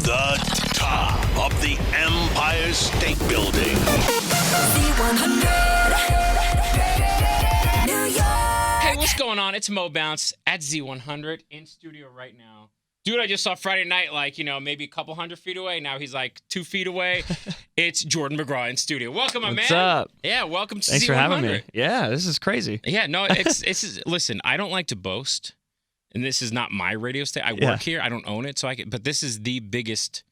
the top of the Empire State Building. Z100, New York. Hey, what's going on? It's Mo Bounce at Z100 in studio right now. Dude, I just saw Friday night, maybe a couple 100 feet away. Now he's like 2 feet away. It's Jordan McGraw in studio. Welcome, my man. What's up? Yeah, welcome to Thanks Z100. for having me. Yeah, this is crazy. Yeah, no, it's listen, I don't like to boast, and this is not my radio station. I work here. I don't own it, but this is the biggest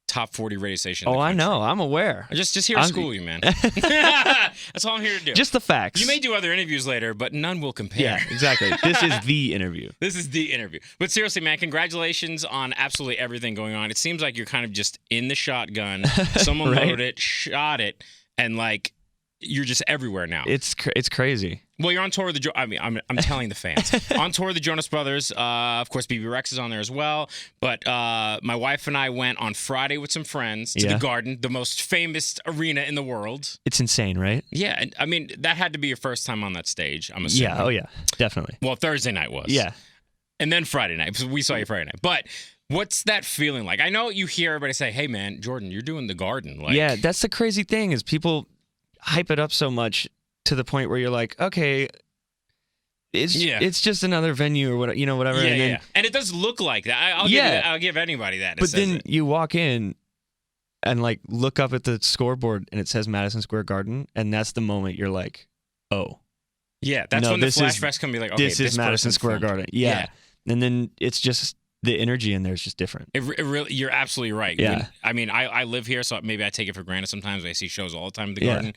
top 40 radio station in the I country. know. I'm aware. Just here to school you, man. That's all I'm here to do. Just the facts. You may do other interviews later, but none will compare. Yeah, exactly. This is the interview. This is the interview. But seriously, man, congratulations on absolutely everything going on. It seems like you're kind of just in the shotgun. Someone Right? loaded it, shot it, and you're just everywhere now. It's crazy. Well, you're on tour with I'm telling the fans. On tour with the Jonas Brothers. Of course, BB Rex is on there as well. But my wife and I went on Friday with some friends to the Garden, the most famous arena in the world. It's insane, right? Yeah, and I mean, that had to be your first time on that stage, I'm assuming. Yeah. Oh, yeah. Definitely. Well, Thursday night was. Yeah. And then Friday night. So we saw you Friday night. But what's that feeling like? I know you hear everybody say, hey, man, Jordan, you're doing the Garden. Yeah, that's the crazy thing is people hype it up so much to the point where you're like, okay, it's just another venue or whatever, whatever. Yeah, and then, and it does look like that. I'll give anybody that. But then you walk in and look up at the scoreboard and it says Madison Square Garden, and that's the moment you're like, oh. Yeah, that's when the flashbacks come be like, okay, this is Madison Square Garden. Yeah. And then it's just the energy in there is just different. It really, you're absolutely right. Yeah. I live here, so maybe I take it for granted sometimes. I see shows all the time at the Garden.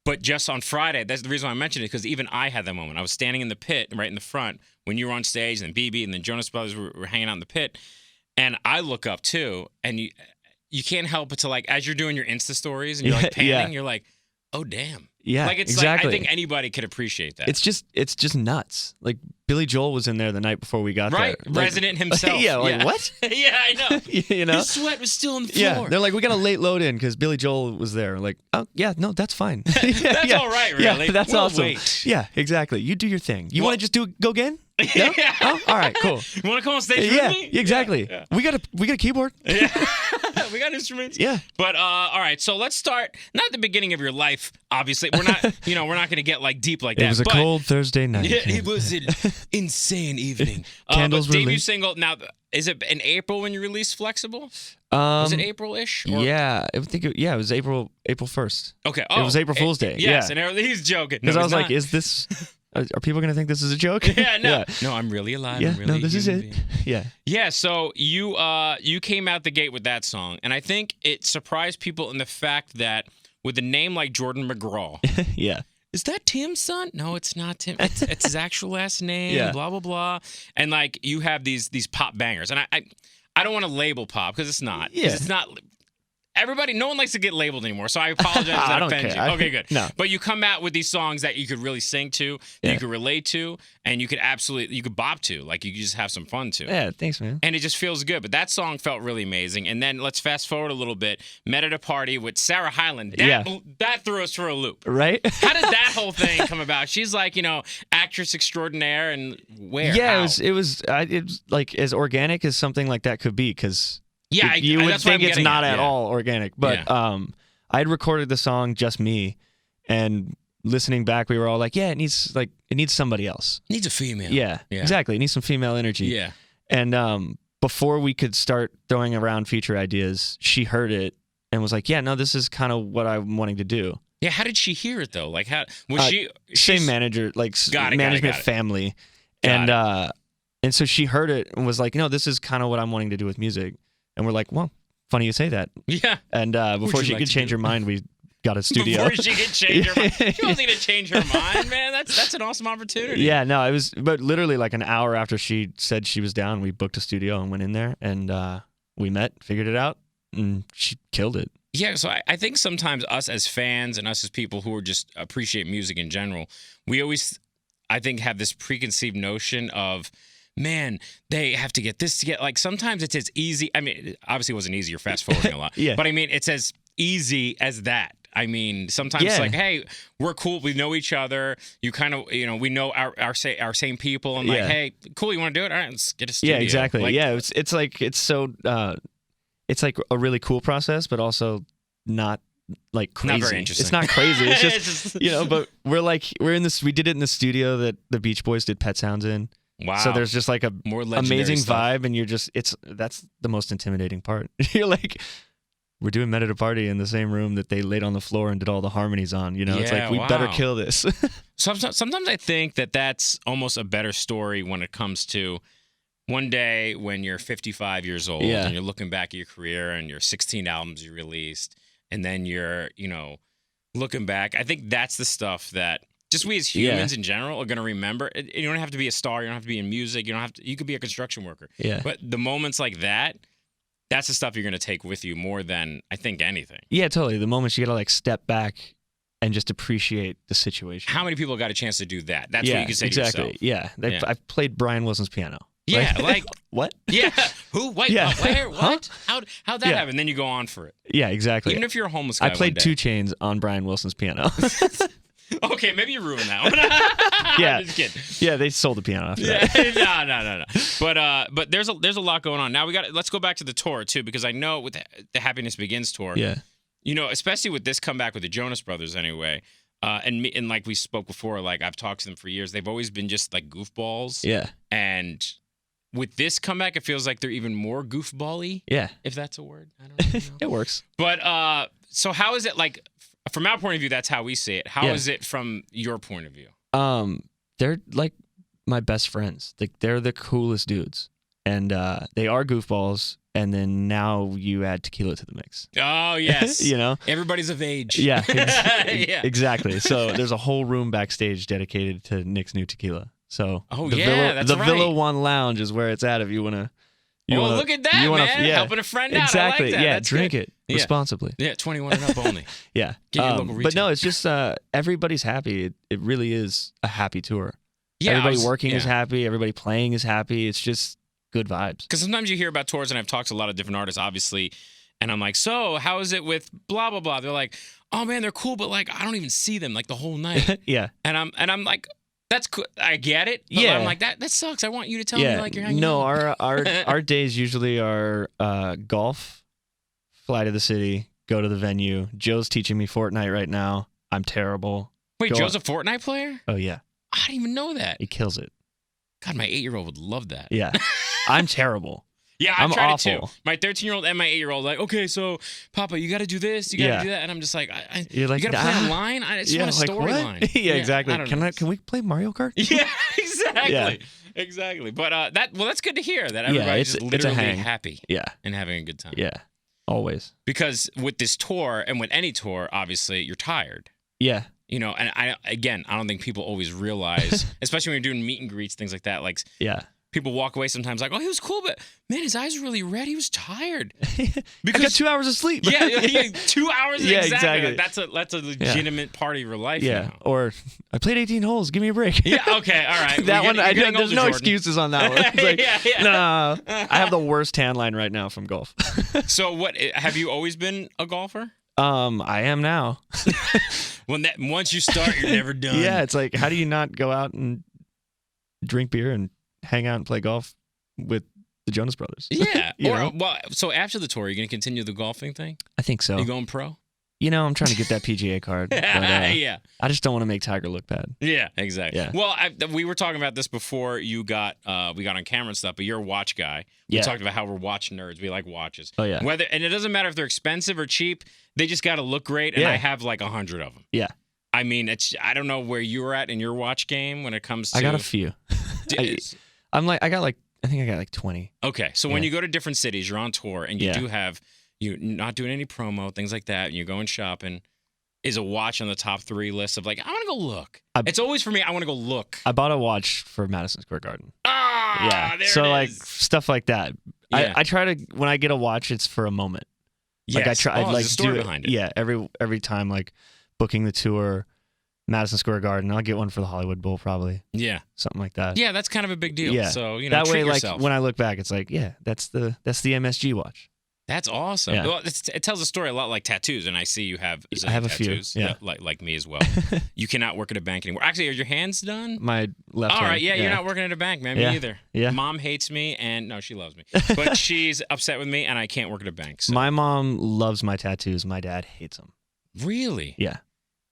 But just on Friday, that's the reason why I mentioned it, because even I had that moment. I was standing in the pit right in the front when you were on stage, and then BB and then Jonas Brothers were hanging out in the pit. And I look up too, and you can't help but to as you're doing your Insta stories and you're panning, you're like, oh, damn. Yeah, it's exactly. I think anybody could appreciate that. It's just nuts. Billy Joel was in there the night before we got there. Right, resident himself. What? Yeah, I know. His sweat was still on the floor. Yeah, they're like, we got a late load in because Billy Joel was there. I'm like, oh, yeah, no, that's fine. That's all right, really. Yeah, that's we'll awesome. Wait. Yeah, exactly. You do your thing. You want to just go again? No? Yeah. Oh, all right, cool. You want to come on stage Yeah, with me? exactly. Yeah. We got a keyboard. Yeah. We got instruments. Yeah. But all right, so let's start not at the beginning of your life, obviously. We're not we're not going to get deep like that. It was a cold Thursday night. Yeah, it was an insane evening. Candles but debut released. single. Now, is it in April when you released Flexible? Was it April-ish? Yeah, it was April 1st. Okay. It was April Fool's Day. Yes, yeah. and he's joking. Because No, I was he's like, not. is this... Are people going to think this is a joke? Yeah, no. No, I'm really alive. Yeah, I'm really no, this is human it. being. Yeah. Yeah, so you came out the gate with that song, and I think it surprised people in the fact that with a name like Jordan McGraw, Yeah. is that Tim's son? No, it's not Tim. It's his actual last name. Yeah. Blah blah blah, and you have these pop bangers, and I don't want to label pop because it's not. 'Cause Yeah. it's not. Everybody, no one likes to get labeled anymore, so I apologize if I that don't offends care. you. Okay, good. No. But you come out with these songs that you could really sing to, that Yeah. you could relate to, and you could bop to, you could just have some fun to. Yeah, thanks, man. And it just feels good. But that song felt really amazing. And then let's fast forward a little bit. Met at a party with Sarah Hyland. That threw us for a loop. Right? How did that whole thing come about? She's actress extraordinaire, and where? Yeah, How? it was as organic as something like that could be, because Yeah, you would that's what think I'm it's getting not at. at Yeah. all organic. But I'd recorded the song Just Me, and listening back, we were all like, yeah, it needs somebody else. Needs a female. Yeah, exactly. It needs some female energy. Yeah. And before we could start throwing around feature ideas, she heard it and was like, yeah, no, this is kind of what I'm wanting to do. Yeah. How did she hear it though? How was she? Same manager, management family. And so she heard it and was like, no, this is kind of what I'm wanting to do with music. And we're like, well, funny you say that. Yeah. And before she could change her mind, we got a studio. Before she could change her mind. She doesn't need to change her mind, man. That's an awesome opportunity. Yeah, no, it was, but literally an hour after she said she was down, we booked a studio and went in there, and we met, figured it out, and she killed it. Yeah, so I think sometimes us as fans and us as people who are just appreciate music in general, we always, I think, have this preconceived notion of, man, they have to get this to get, sometimes it's as easy. I mean, obviously it wasn't easy. You're fast forwarding a lot. Yeah. But I mean, it's as easy as that. I mean, sometimes it's hey, we're cool. We know each other. You kind of, we know our same people. And hey, cool, you want to do it? All right, let's get a studio. Yeah, exactly. It's so it's like a really cool process, but also not like crazy. Not very interesting. It's not crazy. It's just, It's just- you know, but we're in this, we did it in the studio that the Beach Boys did Pet Sounds in. Wow. So there's just like a More legendary amazing stuff. vibe, and that's the most intimidating part. You're like, we're doing Meta to Party in the same room that they laid on the floor and did all the harmonies on. You know, it's Yeah, like, we wow. better kill this. Sometimes I think that that's almost a better story when it comes to one day when you're 55 years old Yeah. and you're looking back at your career and your 16 albums you released, and then you're, looking back. I think that's the stuff that just we as humans in general are going to remember. You don't have to be a star. You don't have to be in music. You could be a construction worker. Yeah. But the moments like that, that's the stuff you're going to take with you more than I think anything. Yeah, totally. The moments you got to like step back and just appreciate the situation. How many people got a chance to do that? That's what you can say to yourself. Yeah. Yeah. I've played Brian Wilson's piano. Yeah, like what? Yeah. Who? Wait. Yeah. Where? What? Huh? How'd that Yeah. happen? Then you go on for it. Yeah, exactly. Even if you're a homeless guy. I played one day. 2 Chainz on Brian Wilson's piano. Okay, maybe you ruined that one. Yeah. I'm just kidding. Yeah, they sold the piano after that. Yeah, no. But there's a lot going on. Now let's go back to the tour too, because I know with the Happiness Begins tour, Yeah. Especially with this comeback with the Jonas Brothers anyway. And like we spoke before, like I've talked to them for years. They've always been just like goofballs. Yeah. And with this comeback, it feels like they're even more goofball-y. Yeah. If that's a word. I don't know. It works. But so how is it like from our point of view, that's how we see it. How Yeah. is it from your point of view? They're like my best friends. Like they're the coolest dudes. And they are goofballs, and then now you add tequila to the mix. Oh, yes. You know? Everybody's of age. Yeah, Yeah. exactly. So there's a whole room backstage dedicated to Nick's new tequila. So Oh, the yeah, Villa, that's the right. Villa One Lounge is where it's at if you want to. Look at that, man. Helping a friend out. Exactly. I like that. Yeah, That's drink good. it Yeah. responsibly. Yeah, 21 and up only. Yeah. Get your local but no, retailer. it's just everybody's happy. It really is a happy tour. Yeah, Everybody working is happy. Everybody playing is happy. It's just good vibes. Because sometimes you hear about tours, and I've talked to a lot of different artists, obviously, and I'm like, so how is it with blah, blah, blah? They're like, oh, man, they're cool, but like I don't even see them like the whole night. Yeah. And I'm like, that's cool. I get it. But Yeah. I'm like, that sucks. I want you to tell me like you're hanging No, out. our days usually are golf, fly to the city, go to the venue. Joe's teaching me Fortnite right now. I'm terrible. Wait, Go Joe's on. a Fortnite player? Oh yeah, I didn't even know that. he kills it. God, my 8-year-old would love that. Yeah, I'm terrible. Yeah, I'm I've tried awful. it too. My 13-year-old and my 8-year-old like, okay, so Papa, you got to do this, you got to Yeah. do that, and I'm just like, You're like, you got to play "Ah." online. I just Yeah, want a like storyline. what? Yeah, exactly. I don't Can know. we play Mario Kart? Yeah, exactly. Yeah. Exactly. But that's good to hear that everybody's just it's a literally hang. happy Yeah, and having a good time. yeah, always. Because with this tour and with any tour, obviously you're tired. Yeah, And I don't think people always realize, especially when you're doing meet and greets, things like that. Like yeah. people walk away sometimes like, oh, he was cool, but man, his eyes were really red. He was tired. I got 2 hours of sleep. Yeah, 2 hours. Yeah, exactly. exactly. Like, that's a legitimate part of your life. Yeah, now. or I played 18 holes. Give me a break. Yeah. Okay. All right. That one, You're getting there's older, no Jordan. excuses on that one. It's like, Yeah. no, I have the worst tan line right now from golf. So, what have you always been a golfer? I am now. Once you start, you're never done. Yeah, it's like, how do you not go out and drink beer and hang out and play golf with the Jonas Brothers? Yeah. You know? So after the tour, are you going to continue the golfing thing? I think so. Are you going pro? I'm trying to get that PGA card. But, Yeah. I just don't want to make Tiger look bad. Yeah, exactly. Yeah. Well, we were talking about this before we got on camera and stuff, but you're a watch guy. We Yeah. talked about how we're watch nerds. We like watches. Oh, yeah. And it doesn't matter if they're expensive or cheap. They just got to look great, and Yeah. I have like 100 of them. Yeah. I mean, I don't know where you were at in your watch game when it comes to. I got a few. I think I got like 20. Okay, so when Yeah. you go to different cities, you're on tour, and you Yeah. do have you're not doing any promo, things like that, and you're going shopping. Is a watch on the top 3 list of like, I want to go look. It's always for me, I want to go look. I bought a watch for Madison Square Garden. Ah, there So it like is. stuff like that. Yeah. I try to, when I get a watch, it's for a moment. Like Yes. I try, Oh, like there's a story do it. behind it. Yeah, every time like booking the tour, Madison Square Garden, I'll get one for the Hollywood Bowl probably, Yeah. something like that. Yeah, that's kind of a big deal. Yeah. So, that way, treat like yourself. when I look back, it's like, yeah, that's the MSG watch. That's awesome. Yeah. Well, it tells a story a lot like tattoos, and I see you have. I have tattoos, a few. Yeah, like me as well. You cannot work at a bank anymore. Actually, are your hands done? My left hand. All right, yeah, you're not working at a bank, man. Yeah. Me either. Yeah. Mom hates me, and no, she loves me, but she's upset with me, and I can't work at a bank. So. My mom loves my tattoos. My dad hates them. Really? Yeah.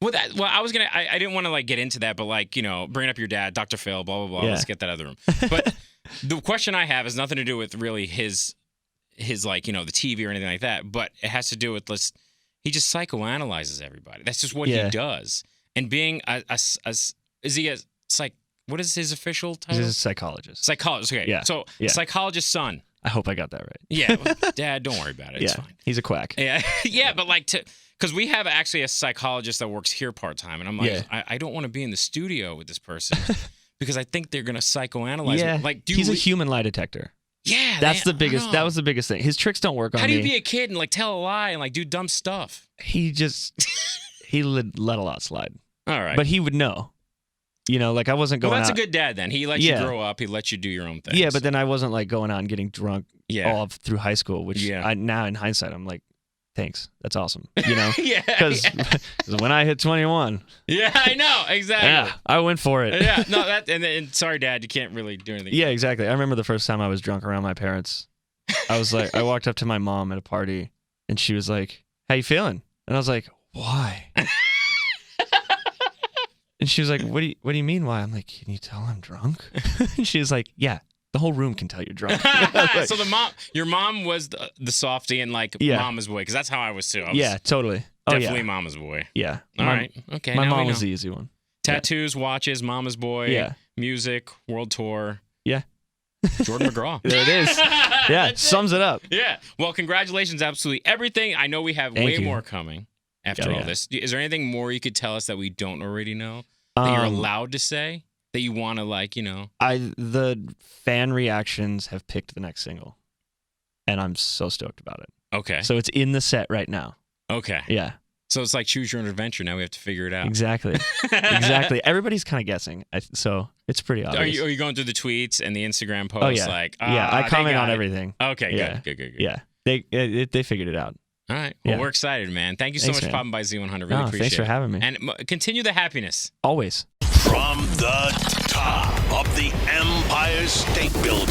Well, I was gonna. I didn't want to like get into that, but like bringing up your dad, Dr. Phil, blah blah blah. Yeah. Let's get that out of the room. But the question I have has nothing to do with really his like the TV or anything like that, but it has to do with he just psychoanalyzes everybody. That's just what he does. And being is he a what is his official title? He's a psychologist. Psychologist. Okay. Yeah. So psychologist's son. I hope I got that right. Yeah. Well, Dad, don't worry about it. It's fine. He's a quack. Yeah. Yeah, but because we have actually a psychologist that works here part time, and I'm like, I don't want to be in the studio with this person because I think they're gonna psychoanalyze me. Like, he's a human lie detector. Yeah, that's the biggest. That was the biggest thing. His tricks don't work on me. How do you be a kid and like tell a lie and like do dumb stuff? He let a lot slide. All right, but he would know. Like I wasn't going. Well, that's out. a good dad then. He lets you grow up. He lets you do your own thing. Yeah, but then I wasn't like going out and getting drunk all through high school. Which now in hindsight, I'm like, thanks. That's awesome. Yeah. Because when I hit 21. Yeah, I know exactly. Yeah, I went for it. Yeah, no, and sorry, Dad, you can't really do anything. Yeah, exactly. I remember the first time I was drunk around my parents. I was like, I walked up to my mom at a party, and she was like, "How you feeling?" And I was like, "Why?" And she was like, "What do you mean why?" I'm like, "Can you tell I'm drunk?" And she was like, "Yeah, the whole room can tell you're drunk." So your mom was the softie and like mama's boy, because that's how I was too. I was totally. Definitely mama's boy. Yeah. All right. Okay. My mom was the easy one. Tattoos, watches, mama's boy, music, world tour. Yeah. Jordan McGraw. There it is. Yeah, sums it up. Yeah. Well, congratulations, absolutely everything. I know we have way more coming after all this. Is there anything more you could tell us that we don't already know that you're allowed to say that you want to the fan reactions have picked the next single, and I'm so stoked about it. Okay. So it's in the set right now. Okay. Yeah. So it's like choose your own adventure. Now we have to figure it out. Exactly. Exactly. Everybody's kind of guessing, so it's pretty obvious. Are you going through the tweets and the Instagram posts? Oh yeah. I comment on everything. Okay. Good. Yeah. They figured it out. All right. Well, we're excited, man. Thank you so much for popping by Z100. Really appreciate it. Thanks for having me. And continue the happiness. Always. From the top of the Empire State Building.